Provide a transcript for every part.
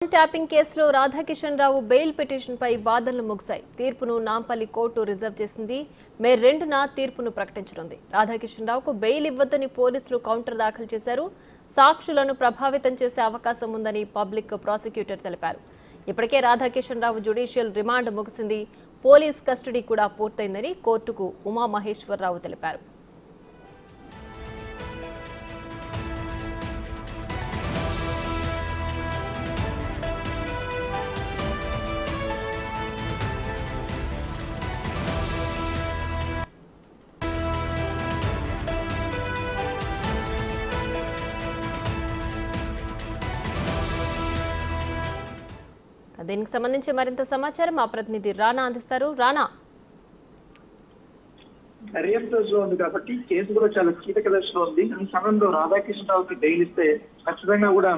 Tapping కేసులో రాధాకిషన్ రావు bail పిటిషన్పై వాదనలు ముగిశాయి. తీర్పును నాంపల్లి కోర్టు రిజర్వ్ చేసింది. మే 2న తీర్పును ప్రకటించనుంది. రాధాకిషన్ రావుకు బెయిల్ ఇవ్వొద్దని పోలీసులు కౌంటర్ దాఖలు చేశారు. సాక్షులను ప్రభావితం చేసే అవకాశం ఉందని పబ్లిక్ ప్రాసిక్యూటర్ తెలిపారు. ఇప్పటికే రాధాకిషన్ రావు జ్యుడిషియల్ రిమాండ్ ముగిసింది. పోలీస్ కస్టడీ కూడా పూర్తయిందని కోర్టుకు ఉమామహేశ్వరరావు తెలిపారు. దీనికి సంబంధించి మరింత సమాచారం మా ప్రతినిధి రానా అందిస్తారు. రానా, దర్యాప్తు దశలో ఉంది కాబట్టి కేసు కూడా చాలా కీలక దశలో ఉంది. ఈ సమయంలో రాధాకృష్ణరావుకి బెయిల్ ఇస్తే ఖచ్చితంగా కూడా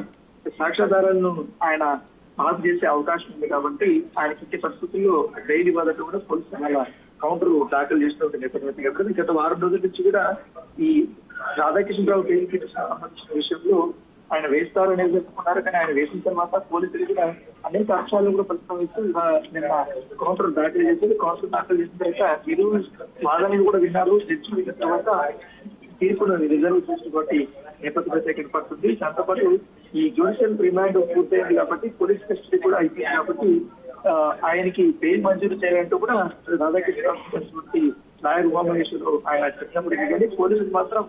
సాక్ష్యాధారాలను ఆయన పాస్ చేసే అవకాశం ఉంది. కాబట్టి ఆయనకి ఇచ్చే పరిస్థితుల్లో బెయిల్ ఇవ్వాలంటూ కూడా పోలీసులు కౌంటర్ దాఖలు చేస్తున్న నేపథ్యం. గత వారం రోజుల నుంచి కూడా ఈ రాధాకృష్ణరావు బెయిల్ పిటిషన్ సంబంధించిన విషయంలో ఆయన వేస్తారు అనేది చెప్పుకున్నారు. కానీ ఆయన వేసిన తర్వాత పోలీసులు కూడా అనేక అంశాలను కూడా ప్రస్తావిస్తూ నిన్న కౌంటర్ దాఖలు చేసి కౌంటర్ దాఖలు చేసిన తర్వాత ఇరు వాదనలు కూడా విన్నారు. జడ్జి విన్న తర్వాత తీర్పును రిజర్వ్ చేసినటువంటి నేపథ్యం ఏర్పడుతుంది. దాంతోపాటు ఈ జ్యుడిషియల్ రిమాండ్ పూర్తయింది కాబట్టి పోలీస్ కస్టడీ కూడా అయిపోయింది కాబట్టి ఆయనకి బెయిల్ మంజూరు చేయాలంటూ కూడా రాధాకృష్ణ లాయర్ ఉమామహేశ్వరరావు ఆయన చెప్పినప్పటికీ కానీ పోలీసులు మాత్రం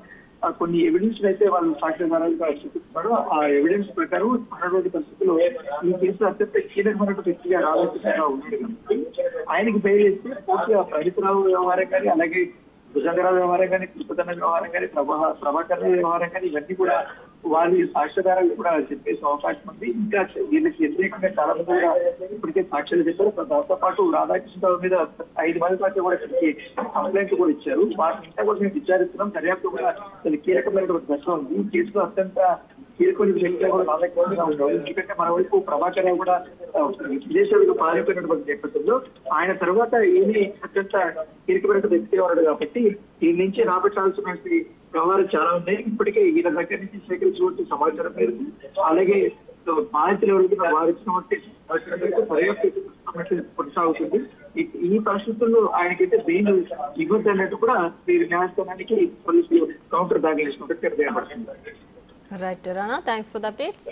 కొన్ని ఎవిడెన్స్ అయితే వాళ్ళు సాక్ష్యాధారాలుగా చూపిస్తున్నారు. ఆ ఎవిడెన్స్ ప్రకారం అన్నటువంటి పరిస్థితుల్లో ఈ కేసు అత్యంత కీలకమైనటువంటి వ్యక్తిగా రాధాకృష్ణరావు ఉన్నాడు కాబట్టి ఆయనకి బెయిల్ ఇస్తే పూర్తిగా పరిసరావు వ్యవహారం కానీ, అలాగే భుజంగరావు వ్యవహారం కానీ, తిరుపతన్న వ్యవహారం కానీ, ప్రభాకర్ వ్యవహారం కానీ ఇవన్నీ కూడా వాళ్ళ సాక్ష్యాధారాలు కూడా చెప్పేసే అవకాశం ఉంది. ఇంకా వీళ్ళకి వ్యతిరేకంగా చాలా మంది కూడా ఇప్పటికే సాక్ష్యాలు చెప్పారు. దాంతో పాటు రాధాకృష్ణరావు మీద 5 మంది పాటు కూడా కంప్లైంట్ కూడా ఇచ్చారు. వాటిని కూడా మేము విచారిస్తున్నాం. దర్యాప్తు కూడా చాలా కీలకమైనటువంటి దశ ఉంది. ఈ కేసులో అత్యంత కీలకమైన వ్యక్తిగా కూడా రాధాకృష్ణరావు ఉన్నారు. ఎందుకంటే మరోవైపు ప్రభాకర్ రావు కూడా విదేశాలకు పారిపోయినటువంటి నేపథ్యంలో ఆయన తర్వాత ఈయన అత్యంత కీలకమైన వ్యక్తిగా ఉన్నాడు కాబట్టి ఈ నుంచి రాబట్టాల్సిన వ్యవహారం చాలా ఉన్నాయి. ఇప్పటికే ఈయన దగ్గర నుంచి సేకరించినటువంటి సమాచారం మేరకు, అలాగే బాధితులు ఎవరైతే వారించినటువంటి దర్యాప్తు కొనసాగుతుంది. ఈ పరిస్థితుల్లో ఆయనకైతే బెయిల్ ఇవ్వద్దు అన్నట్టు కూడా వీరి న్యాయస్థానానికి పోలీసులు కౌంటర్ దాఖలు చేసినట్టు right Rana, thanks for the updates.